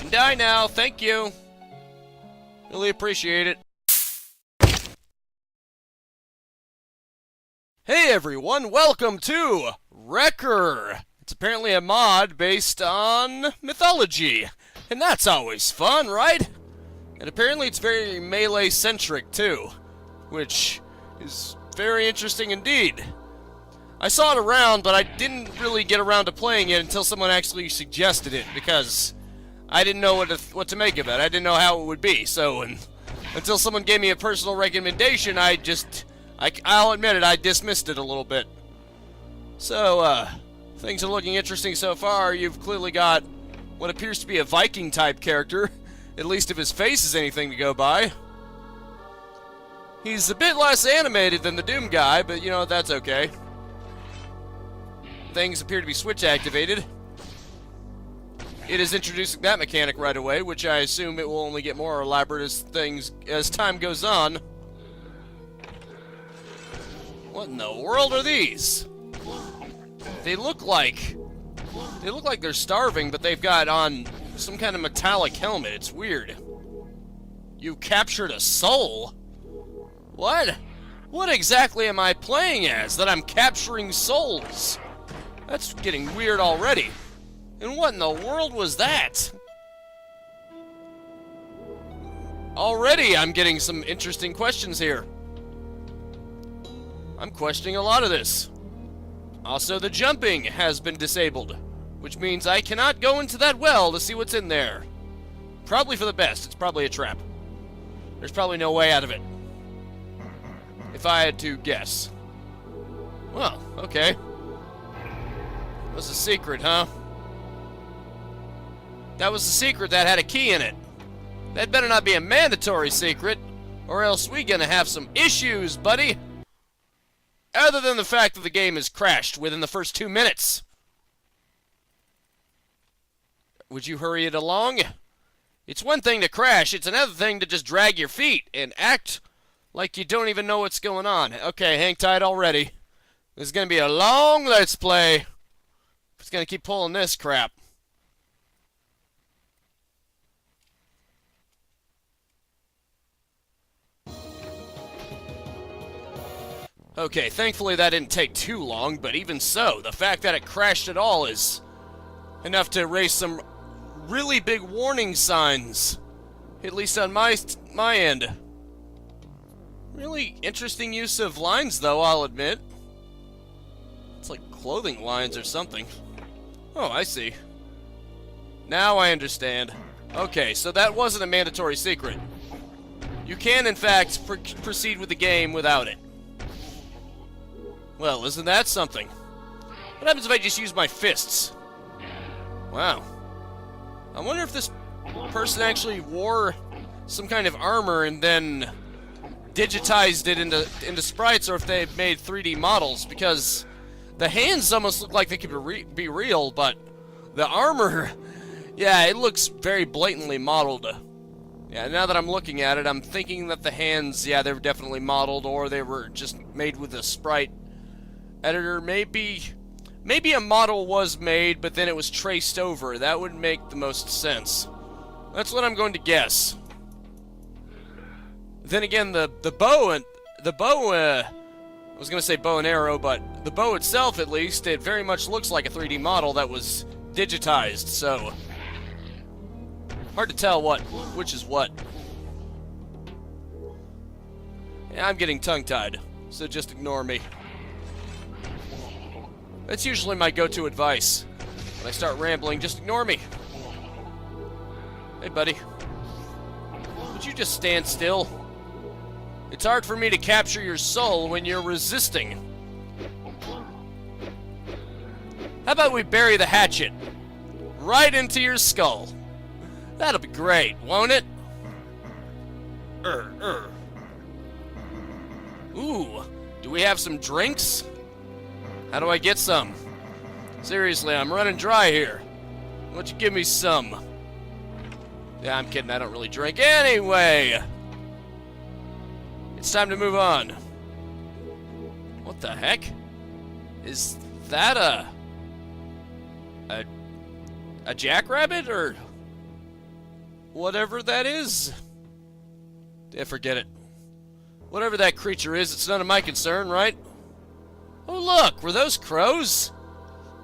can die now, thank you. Really appreciate it. Hey everyone, welcome to Rekkr! It's apparently a mod based on mythology, and that's always fun, right? And apparently it's very melee-centric too, which is very interesting indeed. I saw it around, but I didn't really get around to playing it until someone actually suggested it, because I didn't know what to make of it. I didn't know how it would be, so until someone gave me a personal recommendation, I'll admit it, I dismissed it a little bit. So, things are looking interesting so far. You've clearly got what appears to be a Viking-type character, at least if his face is anything to go by. He's a bit less animated than the Doom guy, but, you know, that's okay. Things appear to be switch-activated. It is introducing that mechanic right away, which I assume it will only get more elaborate as time goes on. What in the world are these? They look like they're starving, but they've got on some kind of metallic helmet. It's weird. You captured a soul? What? What exactly am I playing as that I'm capturing souls? That's getting weird already. And what in the world was that? Already I'm getting some interesting questions here. I'm questioning a lot of this. Also, the jumping has been disabled, which means I cannot go into that well to see what's in there. Probably for the best. It's probably a trap. There's probably no way out of it, if I had to guess. Well, okay. That was a secret, huh? That was a secret that had a key in it. That better not be a mandatory secret, or else we gonna have some issues, buddy. Other than the fact that the game has crashed within the first 2 minutes. Would you hurry it along? It's one thing to crash, it's another thing to just drag your feet and act like you don't even know what's going on. Okay, hang tight already. This is gonna be a long Let's Play. It's gonna keep pulling this crap. Okay, thankfully that didn't take too long, but even so, the fact that it crashed at all is enough to raise some really big warning signs, at least on my end. Really interesting use of lines, though, I'll admit. It's like clothing lines or something. Oh, I see. Now I understand. Okay, so that wasn't a mandatory secret. You can, in fact, proceed with the game without it. Well, isn't that something? What happens if I just use my fists? Wow. I wonder if this person actually wore some kind of armor and then digitized it into sprites, or if they made 3D models, because the hands almost look like they could be real, but the armor, yeah, it looks very blatantly modeled. Yeah, now that I'm looking at it, I'm thinking that the hands, yeah, they were definitely modeled, or they were just made with a sprite editor. Maybe a model was made, but then it was traced over. That would make the most sense. That's what I'm going to guess. Then again, the bow, I was going to say bow and arrow, but the bow itself, at least, it very much looks like a 3D model that was digitized, so hard to tell which is what. Yeah, I'm getting tongue-tied, so just ignore me. That's usually my go-to advice. When I start rambling, just ignore me. Hey, buddy. Would you just stand still? It's hard for me to capture your soul when you're resisting. How about we bury the hatchet right into your skull? That'll be great, won't it? Ooh, do we have some drinks? How do I get some? Seriously, I'm running dry here. Why don't you give me some? Yeah, I'm kidding, I don't really drink. Anyway, it's time to move on. What the heck? Is that a jackrabbit, or whatever that is. Yeah, forget it. Whatever that creature is, it's none of my concern, right? Oh, look, were those crows?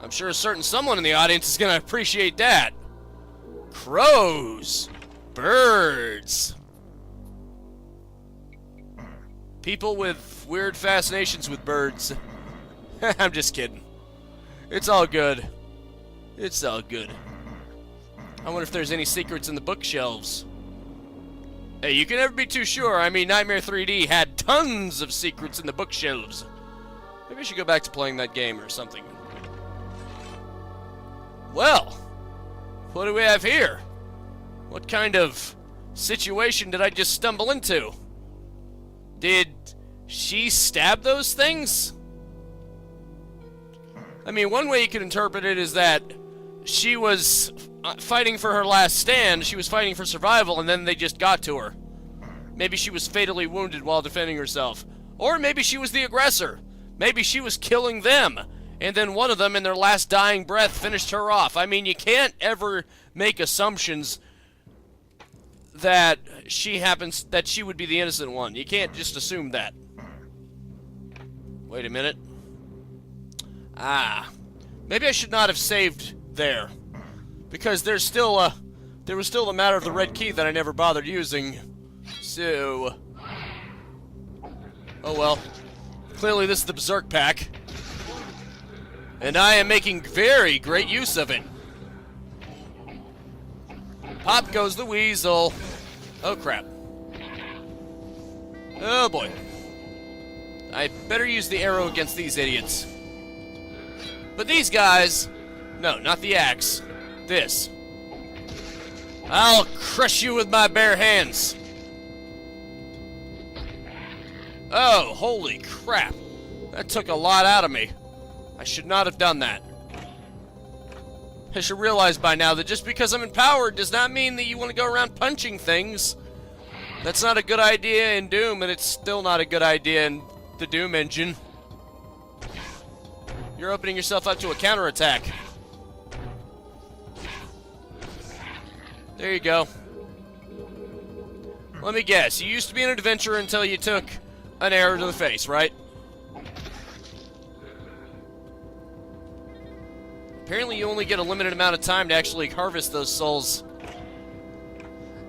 I'm sure a certain someone in the audience is going to appreciate that. Crows. Birds. People with weird fascinations with birds. I'm just kidding. It's all good. It's all good. I wonder if there's any secrets in the bookshelves. Hey, you can never be too sure. I mean, Nightmare 3D had tons of secrets in the bookshelves. Maybe I should go back to playing that game or something. Well, what do we have here? What kind of situation did I just stumble into? Did she stab those things? I mean, one way you could interpret it is that she was fighting for her last stand, she was fighting for survival, and then they just got to her. Maybe she was fatally wounded while defending herself. Or maybe she was the aggressor. Maybe she was killing them, and then one of them, in their last dying breath, finished her off. I mean, you can't ever make assumptions that she would be the innocent one. You can't just assume that. Wait a minute. Maybe I should not have saved there, because there was still the matter of the red key that I never bothered using. So, oh well. Clearly this is the Berserk pack, and I am making very great use of it. Pop goes the weasel. Oh crap. Oh boy. I better use the arrow against these idiots. But these guys... No, not the axe. This. I'll crush you with my bare hands. Oh, holy crap. That took a lot out of me. I should not have done that. I should realize by now that just because I'm empowered does not mean that you want to go around punching things. That's not a good idea in Doom, and it's still not a good idea in the Doom engine. You're opening yourself up to a counterattack. There you go. Let me guess, you used to be an adventurer until you took an arrow to the face, right? Apparently you only get a limited amount of time to actually harvest those souls.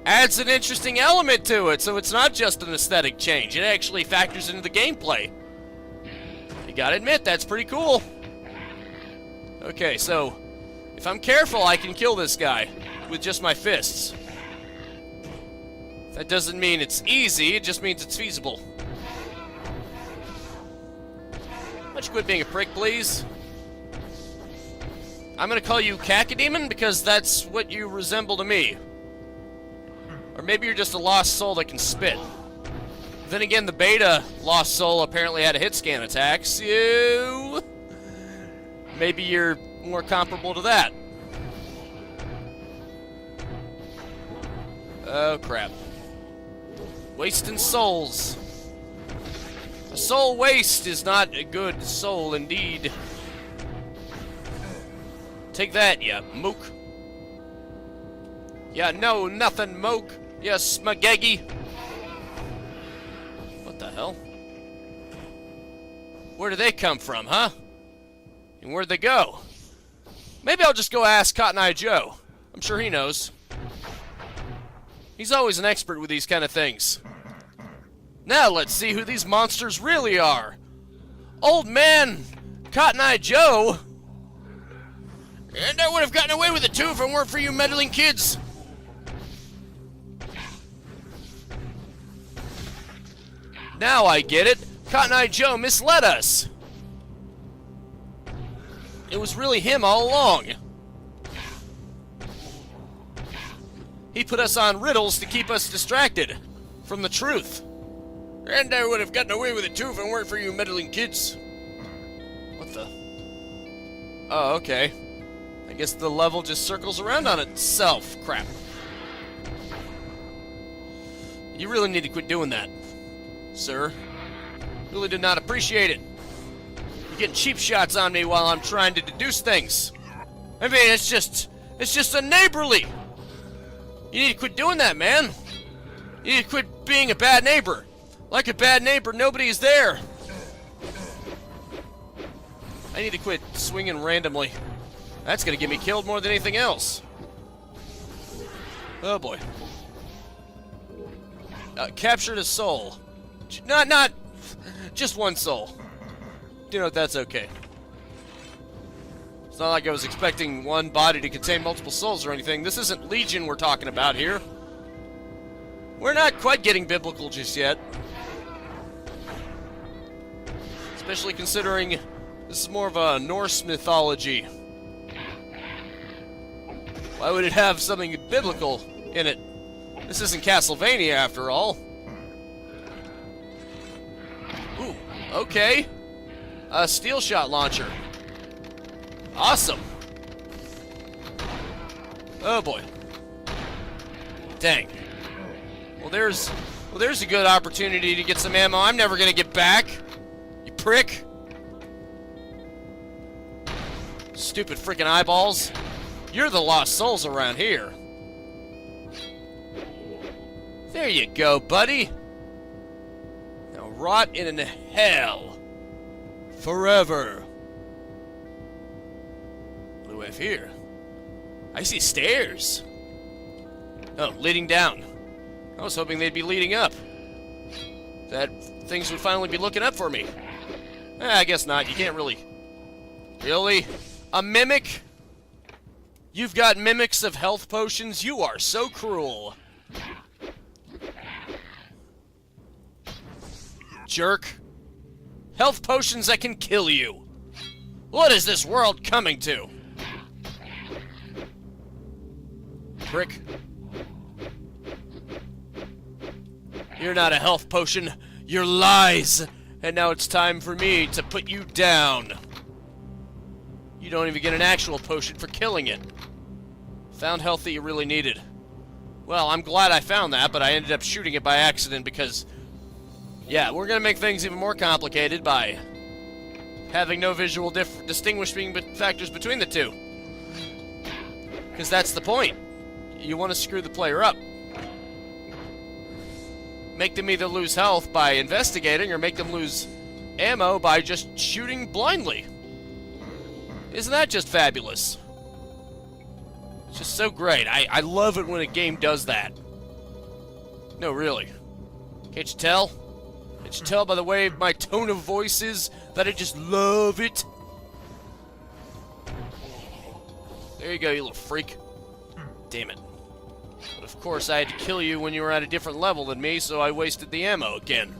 Adds an interesting element to it, so it's not just an aesthetic change. It actually factors into the gameplay. You gotta admit, that's pretty cool. Okay, so if I'm careful, I can kill this guy with just my fists. That doesn't mean it's easy, it just means it's feasible. Why don't you quit being a prick, please? I'm gonna call you Cacodemon because that's what you resemble to me. Or maybe you're just a lost soul that can spit. Then again, the beta lost soul apparently had a hit scan attack, so maybe you're more comparable to that. Oh crap. Wasting souls. A soul waste is not a good soul indeed. Take that, ya mook. Ya know nothing, mook. Ya smageggy. What the hell? Where do they come from, huh? And where'd they go? Maybe I'll just go ask Cotton Eye Joe. I'm sure he knows. He's always an expert with these kind of things. Now let's see who these monsters really are. Old man Cotton Eye Joe. And I would have gotten away with it too if it weren't for you meddling kids. Now I get it. Cotton Eye Joe misled us. It was really him all along. He put us on riddles to keep us distracted from the truth. And I would have gotten away with it too if it weren't for you meddling kids. What the? Oh, okay. I guess the level just circles around on itself. Crap. You really need to quit doing that, sir. Really did not appreciate it. You're getting cheap shots on me while I'm trying to deduce things. I mean, it's just a neighborly. You need to quit doing that, man. You need to quit being a bad neighbor. Like a bad neighbor, nobody is there. I need to quit swinging randomly. That's gonna get me killed more than anything else. Oh boy. Captured a soul. Not just one soul. You know, that's okay. It's not like I was expecting one body to contain multiple souls or anything. This isn't Legion we're talking about here. We're not quite getting biblical just yet. Especially considering this is more of a Norse mythology. Why would it have something biblical in it? This isn't Castlevania, after all. Ooh, okay. A steel shot launcher. Awesome. Oh boy. Dang. Well, there's a good opportunity to get some ammo I'm never gonna get back. You prick. Stupid freaking eyeballs. You're the lost souls around here. There you go, buddy. Now rot in hell. Forever. What do we have here? I see stairs. Oh, leading down. I was hoping they'd be leading up. That things would finally be looking up for me. I guess not. You can't really... Really? A mimic? You've got mimics of health potions? You are so cruel. Jerk. Health potions that can kill you. What is this world coming to? Prick. You're not a health potion. You're lies. And now it's time for me to put you down. You don't even get an actual potion for killing it. Found health that you really needed. Well, I'm glad I found that, but I ended up shooting it by accident because... Yeah, we're gonna make things even more complicated by having no visual distinguishing factors between the two. Because that's the point. You want to screw the player up. Make them either lose health by investigating or make them lose ammo by just shooting blindly. Isn't that just fabulous? It's just so great. I love it when a game does that. No, really. Can't you tell? Can't you tell by the way my tone of voice is that I just love it? There you go, you little freak. Damn it. But of course I had to kill you when you were at a different level than me, so I wasted the ammo again.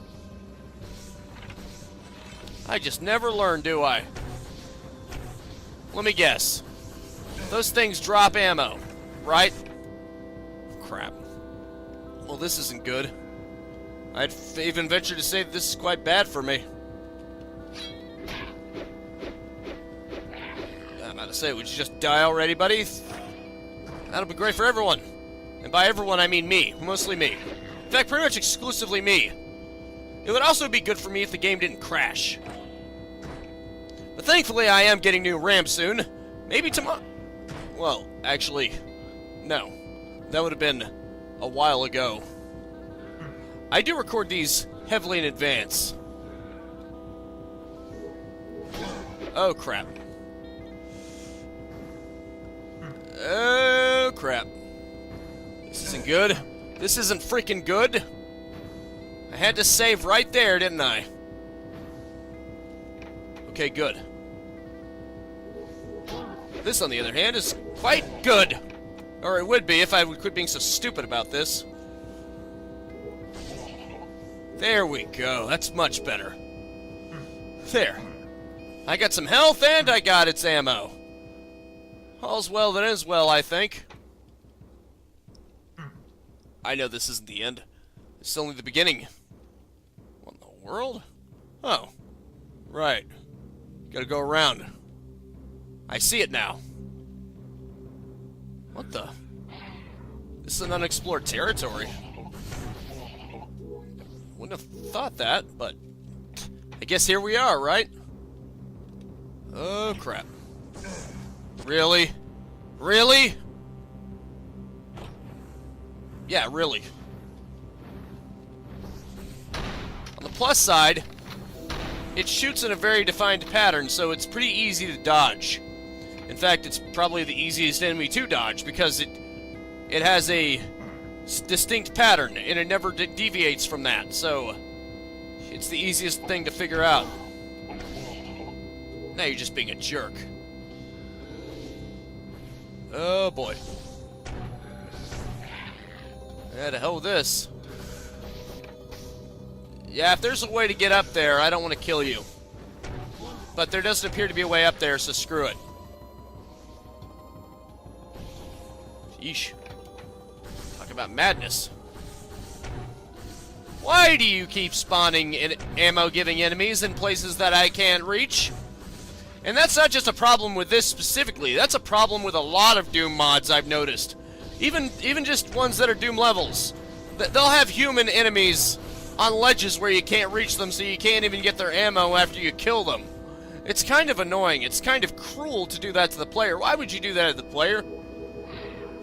I just never learn, do I? Let me guess. Those things drop ammo, right? Crap. Well, this isn't good. I'd even venture to say that this is quite bad for me. I'm about to say, would you just die already, buddy? That'll be great for everyone. And by everyone, I mean me. Mostly me. In fact, pretty much exclusively me. It would also be good for me if the game didn't crash. But thankfully, I am getting new RAM soon. Maybe tomorrow... Well, actually, no. That would have been a while ago. I do record these heavily in advance. Oh, crap. Oh, crap. This isn't good. This isn't freaking good. I had to save right there, didn't I? Okay, good. This, on the other hand, is quite good. Or it would be if I would quit being so stupid about this. There we go. That's much better. There. I got some health and I got its ammo. All's well that is well, I think. I know this isn't the end. It's only the beginning. What in the world? Oh. Right. Gotta go around. I see it now. What the? This is an unexplored territory. Wouldn't have thought that, but I guess here we are, right? Oh, crap. Really? Really? Yeah, really. On the plus side, it shoots in a very defined pattern, so it's pretty easy to dodge. In fact, it's probably the easiest enemy to dodge because it has a distinct pattern and it never deviates from that. So it's the easiest thing to figure out. Now you're just being a jerk. Oh boy. Yeah, to hell with this. Yeah, if there's a way to get up there, I don't want to kill you. But there doesn't appear to be a way up there, so screw it. Yeesh. Talk about madness. Why do you keep spawning ammo-giving enemies in places that I can't reach? And that's not just a problem with this specifically. That's a problem with a lot of Doom mods I've noticed. Even just ones that are Doom levels. They'll have human enemies on ledges where you can't reach them, so you can't even get their ammo after you kill them. It's kind of annoying. It's kind of cruel to do that to the player. Why would you do that to the player?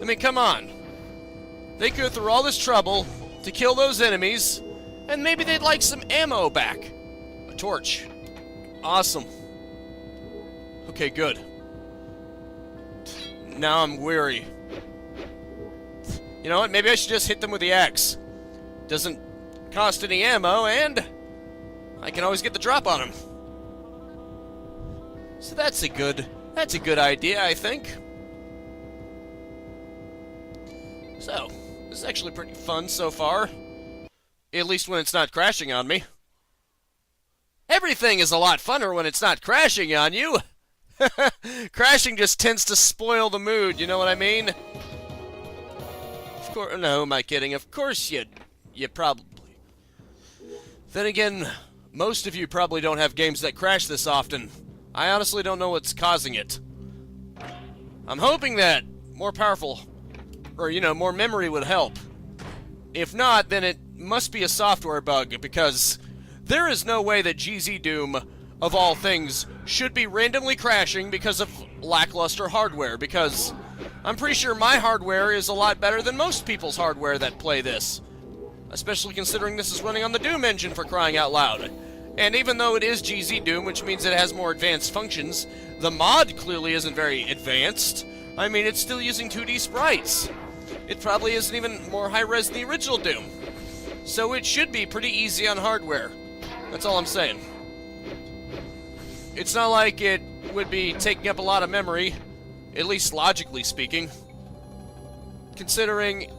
I mean, come on. They go through all this trouble to kill those enemies, and maybe they'd like some ammo back. A torch. Awesome. Okay, good. Now I'm weary. You know what? Maybe I should just hit them with the axe. Doesn't cost any ammo, and I can always get the drop on them. So that's a good idea, I think. So, this is actually pretty fun so far. At least when it's not crashing on me. Everything is a lot funner when it's not crashing on you. Crashing just tends to spoil the mood, you know what I mean? Of course, no, am I kidding? Of course you probably. Then again, most of you probably don't have games that crash this often. I honestly don't know what's causing it. I'm hoping that more powerful, or more memory would help. If not, then it must be a software bug, because there is no way that GZ Doom, of all things, should be randomly crashing because of lackluster hardware, because I'm pretty sure my hardware is a lot better than most people's hardware that play this. Especially considering this is running on the Doom engine, for crying out loud. And even though it is GZ Doom, which means it has more advanced functions, the mod clearly isn't very advanced. I mean, it's still using 2D sprites. It probably isn't even more high-res than the original Doom. So it should be pretty easy on hardware. That's all I'm saying. It's not like it would be taking up a lot of memory, at least logically speaking. Considering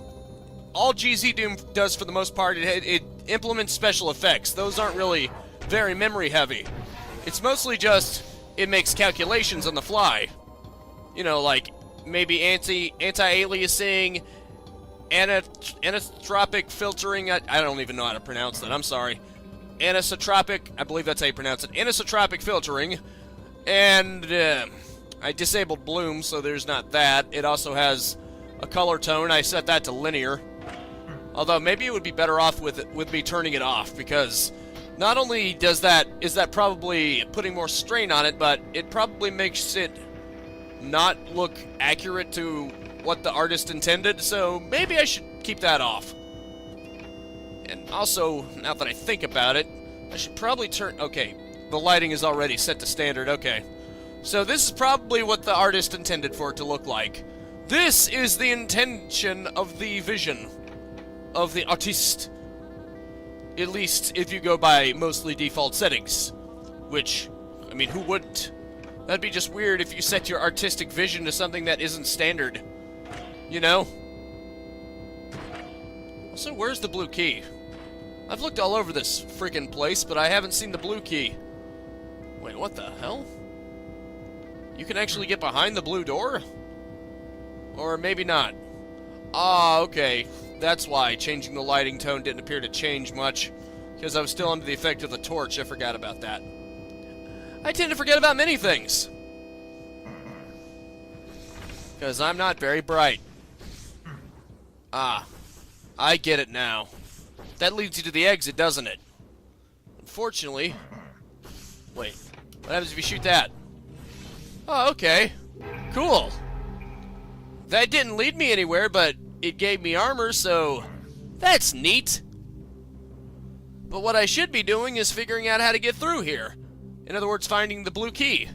all GZ Doom does for the most part, it implements special effects. Those aren't really very memory heavy. It's mostly just, it makes calculations on the fly. You know, like maybe anti-aliasing, anisotropic filtering. I don't even know how to pronounce that. I'm sorry. Anisotropic, I believe that's how you pronounce it. Anisotropic filtering. And I disabled bloom, so there's not that. It also has a color tone. I set that to linear. Although maybe it would be better off with me turning it off, because not only is that probably putting more strain on it, but it probably makes it not look accurate to what the artist intended, so maybe I should keep that off. And also, now that I think about it, I should probably okay, the lighting is already set to standard, okay. So this is probably what the artist intended for it to look like. This is the intention of the vision of the artiste. At least if you go by mostly default settings. Which, I mean, who wouldn't? That'd be just weird if you set your artistic vision to something that isn't standard. You know? Also, where's the blue key? I've looked all over this freaking place, but I haven't seen the blue key. Wait, what the hell? You can actually get behind the blue door? Or maybe not. Ah, okay. That's why changing the lighting tone didn't appear to change much. Because I was still under the effect of the torch. I forgot about that. I tend to forget about many things. Because I'm not very bright. Ah. I get it now. That leads you to the exit, doesn't it? Unfortunately... Wait. What happens if you shoot that? Oh, okay. Cool. That didn't lead me anywhere, but it gave me armor, so that's neat. But what I should be doing is figuring out how to get through here. In other words, finding the blue key.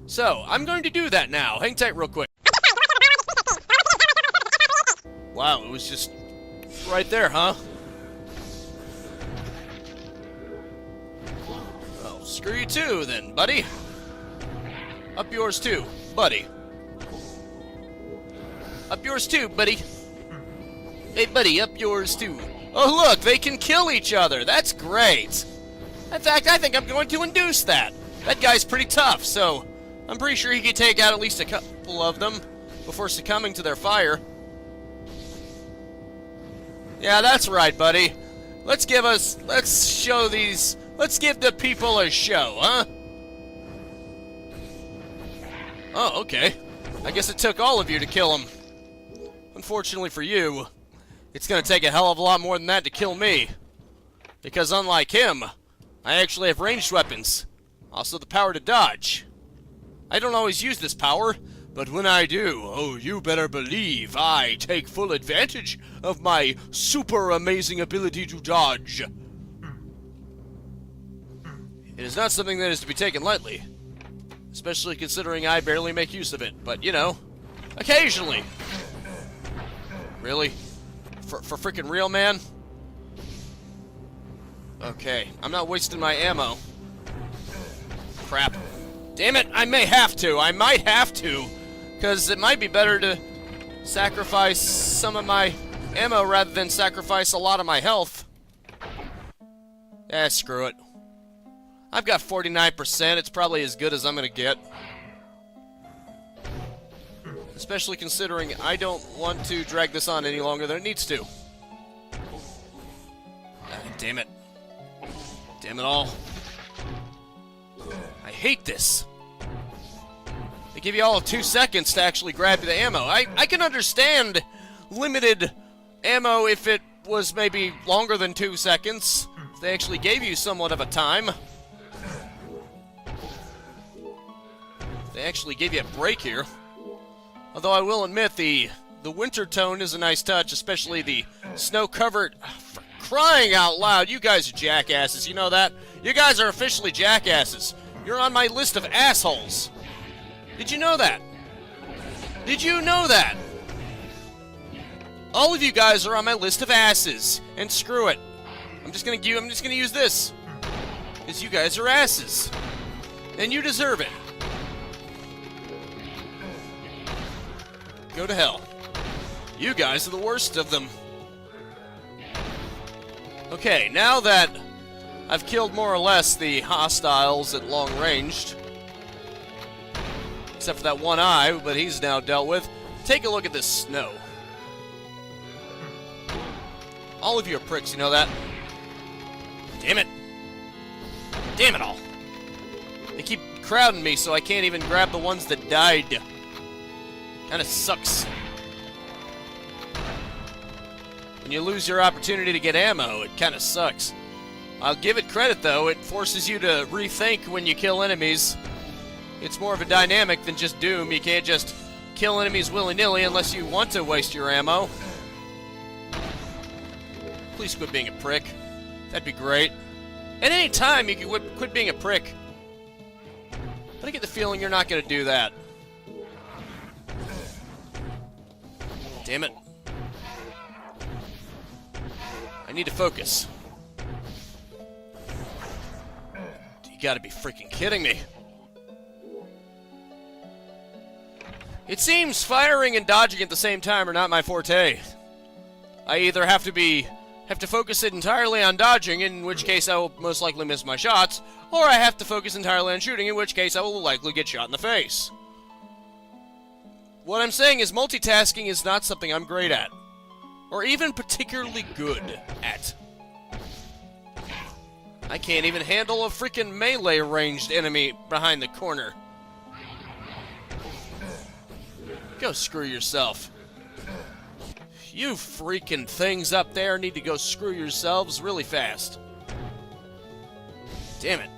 So, I'm going to do that now. Hang tight real quick. Wow, it was just right there, huh? Well, screw you too, then, buddy. Up yours too, buddy. Up yours too, buddy. Hey, buddy, up yours too. Oh, look, they can kill each other. That's great. In fact, I think I'm going to induce that. That guy's pretty tough, so I'm pretty sure he could take out at least a couple of them before succumbing to their fire. Yeah, that's right, buddy. Let's give the people a show, huh? Oh, okay. I guess it took all of you to kill him. Unfortunately for you, it's gonna take a hell of a lot more than that to kill me. Because unlike him, I actually have ranged weapons. Also the power to dodge. I don't always use this power, but when I do, oh, you better believe I take full advantage of my super amazing ability to dodge. It is not something that is to be taken lightly, especially considering I barely make use of it, but, you know, occasionally. Really? For freaking real, man? Okay, I'm not wasting my ammo. Crap. Damn it, I may have to. I might have to. Because it might be better to sacrifice some of my ammo rather than sacrifice a lot of my health. Screw it. I've got 49%. It's probably as good as I'm going to get. Especially considering I don't want to drag this on any longer than it needs to. Damn it. Damn it all. I hate this. They give you all 2 seconds to actually grab the ammo. I can understand limited ammo if it was maybe longer than 2 seconds. If they actually gave you somewhat of a time. They actually gave you a break here. Although I will admit the winter tone is a nice touch, especially the snow-covered... For crying out loud, you guys are jackasses, you know that? You guys are officially jackasses. You're on my list of assholes. Did you know that? Did you know that? All of you guys are on my list of asses. And screw it. I'm just gonna use this. Because you guys are asses. And you deserve it. Go to hell. You guys are the worst of them. Okay, now that I've killed more or less the hostiles at long range, except for that one eye, but he's now dealt with, take a look at this snow. All of you are pricks, you know that? Damn it. Damn it all. They keep crowding me so I can't even grab the ones that died. Kinda sucks. When you lose your opportunity to get ammo, it kinda sucks. I'll give it credit though, it forces you to rethink when you kill enemies. It's more of a dynamic than just Doom. You can't just kill enemies willy-nilly unless you want to waste your ammo. Please quit being a prick. That'd be great. At any time you can quit being a prick. But I get the feeling you're not gonna do that. Damn it. I need to focus. You gotta be freaking kidding me. It seems firing and dodging at the same time are not my forte. I either have to focus it entirely on dodging, in which case I will most likely miss my shots, or I have to focus entirely on shooting, in which case I will likely get shot in the face. What I'm saying is multitasking is not something I'm great at. Or even particularly good at. I can't even handle a freaking melee ranged enemy behind the corner. Go screw yourself. You freaking things up there need to go screw yourselves really fast. Damn it.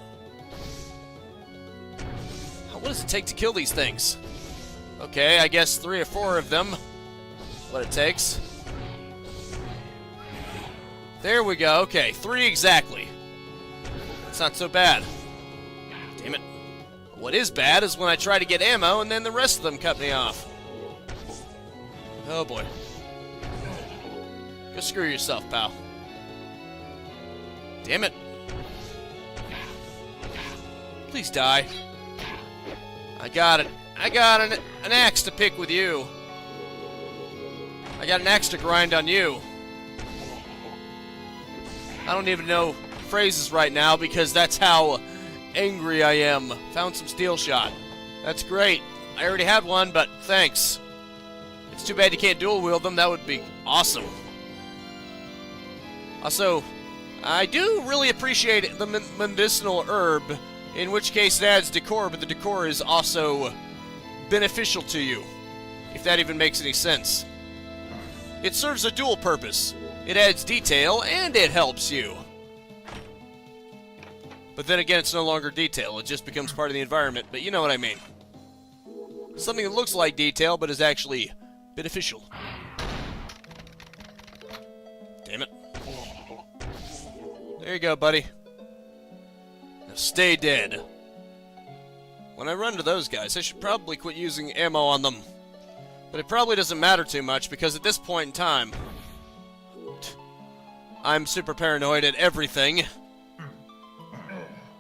What does it take to kill these things? Okay, I guess 3 or 4 of them. What it takes. There we go. Okay, 3 exactly. It's not so bad. Damn it. What is bad is when I try to get ammo and then the rest of them cut me off. Oh boy. Go screw yourself, pal. Damn it. Please die. I got it. I got an axe to pick with you. I got an axe to grind on you. I don't even know phrases right now because that's how angry I am. Found some steel shot. That's great. I already had one, but thanks. It's too bad you can't dual wield them. That would be awesome. Also, I do really appreciate the medicinal herb, in which case it adds decor, but the decor is also beneficial to you, if that even makes any sense. It serves a dual purpose. It adds detail, and it helps you. But then again, it's no longer detail. It just becomes part of the environment, but you know what I mean. Something that looks like detail, but is actually beneficial. Damn it. There you go, buddy. Now stay dead. When I run to those guys, I should probably quit using ammo on them. But it probably doesn't matter too much, because at this point in time, I'm super paranoid at everything.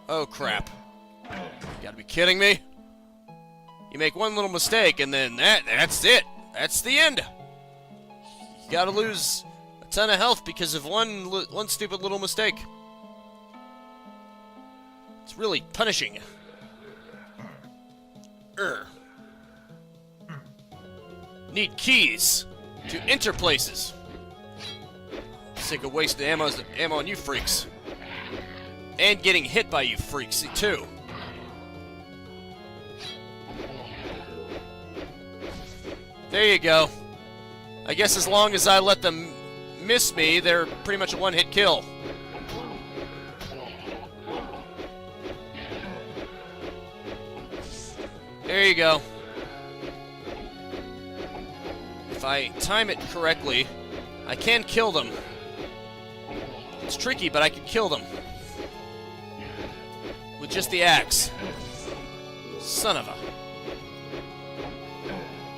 Oh, crap. You gotta be kidding me. You make one little mistake, and then that's it. That's the end. You gotta lose a ton of health because of one stupid little mistake. It's really punishing. Need keys to enter places. Sick of wasting ammo on you freaks. And getting hit by you freaks, too. There you go. I guess as long as I let them miss me, they're pretty much a one-hit kill. There you go. If I time it correctly, I can kill them. It's tricky, but I can kill them. With just the axe. Son of a...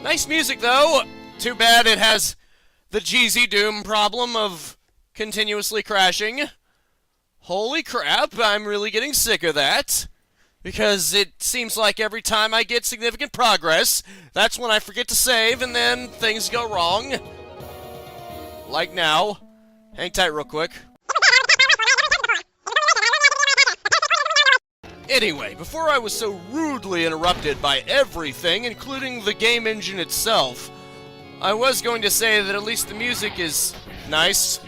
Nice music, though. Too bad it has the Jeezy Doom problem of continuously crashing. Holy crap, I'm really getting sick of that. Because it seems like every time I get significant progress, that's when I forget to save, and then things go wrong. Like now. Hang tight real quick. Anyway, before I was so rudely interrupted by everything, including the game engine itself, I was going to say that at least the music is nice.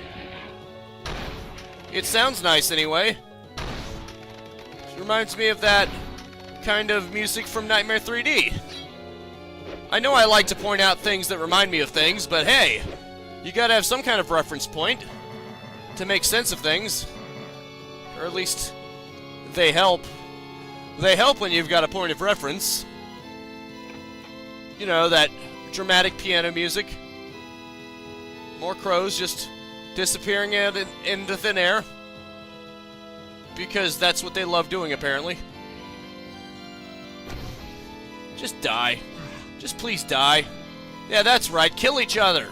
It sounds nice anyway. It reminds me of that kind of music from Nightmare 3D. I know I like to point out things that remind me of things, but hey, you gotta have some kind of reference point to make sense of things. Or at least they help. They help when you've got a point of reference. You know, that dramatic piano music. More crows just disappearing out into thin air. Because that's what they love doing, apparently. Just die. Just please die. Yeah, that's right. Kill each other.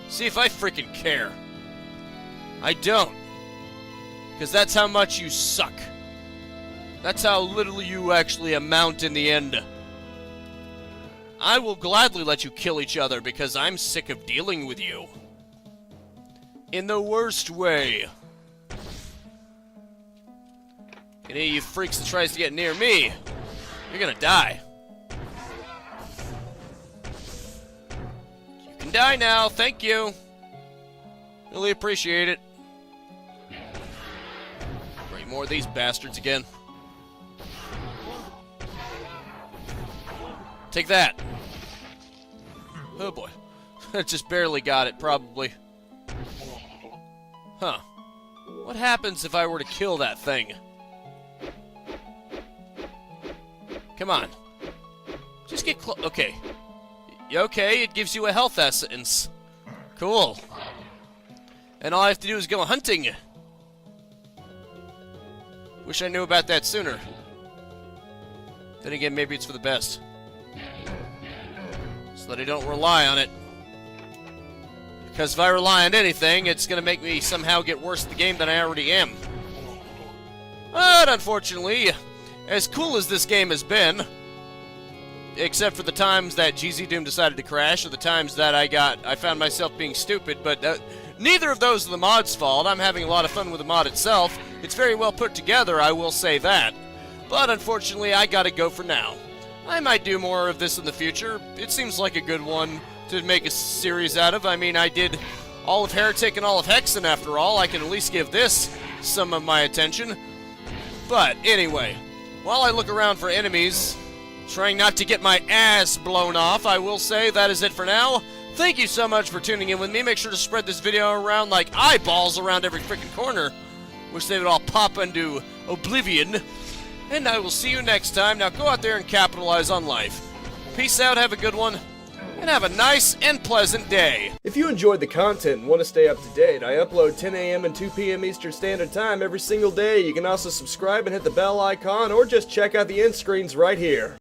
See if I freaking care. I don't. Because that's how much you suck. That's how little you actually amount in the end. I will gladly let you kill each other because I'm sick of dealing with you. In the worst way. Any of you freaks that tries to get near me, you're gonna die. You can die now, thank you. Really appreciate it. Bring more of these bastards again. Take that. Oh boy. Just barely got it, probably. Huh. What happens if I were to kill that thing? Come on. Just get close. Okay. Okay, it gives you a health essence. Cool. and all I have to do is go hunting. Wish I knew about that sooner. Then again, maybe it's for the best. So that I don't rely on it. Because if I rely on anything, it's going to make me somehow get worse at the game than I already am. But unfortunately, as cool as this game has been, except for the times that GZ Doom decided to crash, or the times that I found myself being stupid, but neither of those are the mod's fault. I'm having a lot of fun with the mod itself. It's very well put together, I will say that. But unfortunately, I gotta go for now. I might do more of this in the future. It seems like a good one to make a series out of. I mean, I did all of Heretic and all of Hexen after all. I can at least give this some of my attention. But anyway, while I look around for enemies, trying not to get my ass blown off, I will say that is it for now. Thank you so much for tuning in with me. Make sure to spread this video around like eyeballs around every freaking corner. Wish they would all pop into oblivion. And I will see you next time. Now go out there and capitalize on life. Peace out, have a good one, and have a nice and pleasant day. If you enjoyed the content and want to stay up to date, I upload 10 a.m. and 2 p.m. Eastern Standard Time every single day. You can also subscribe and hit the bell icon, or just check out the end screens right here.